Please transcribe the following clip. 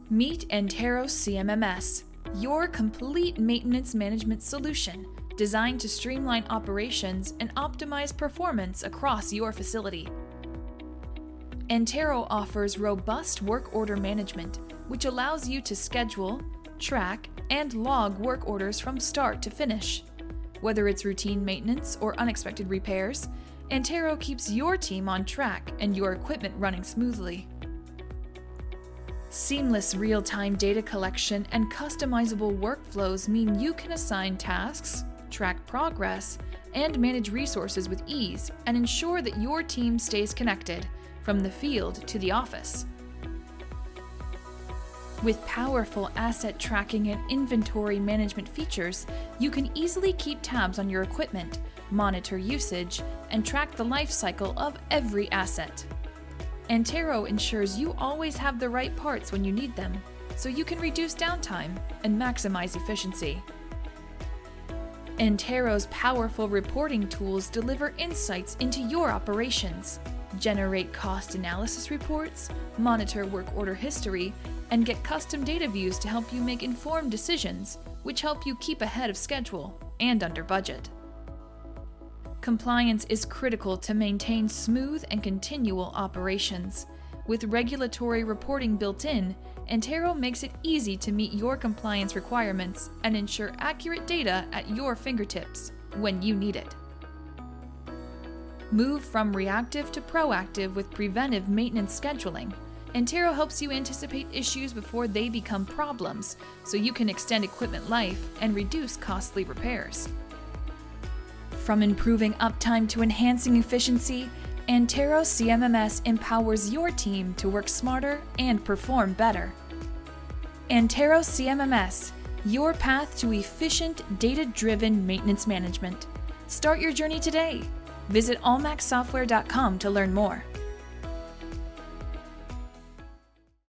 Meet Antero CMMS, your complete maintenance management solution designed to streamline operations and optimize performance across your facility. Antero offers robust work order management, which allows you to schedule, track, and log work orders from start to finish. Whether it's routine maintenance or unexpected repairs, Antero keeps your team on track and your equipment running smoothly. Seamless real-time data collection and customizable workflows mean you can assign tasks, track progress, and manage resources with ease and ensure that your team stays connected from the field to the office. With powerful asset tracking and inventory management features, you can easily keep tabs on your equipment, monitor usage, and track the life cycle of every asset. Antero ensures you always have the right parts when you need them, so you can reduce downtime and maximize efficiency. Antero's powerful reporting tools deliver insights into your operations, generate cost analysis reports, monitor work order history, and get custom data views to help you make informed decisions, which help you keep ahead of schedule and under budget. Compliance is critical to maintain smooth and continual operations. With regulatory reporting built in, Antero makes it easy to meet your compliance requirements and ensure accurate data at your fingertips when you need it. Move from reactive to proactive with preventive maintenance scheduling. Antero helps you anticipate issues before they become problems, so you can extend equipment life and reduce costly repairs. From improving uptime to enhancing efficiency, Antero CMMS empowers your team to work smarter and perform better. Antero CMMS, your path to efficient, data-driven maintenance management. Start your journey today. Visit allmaxsoftware.com to learn more.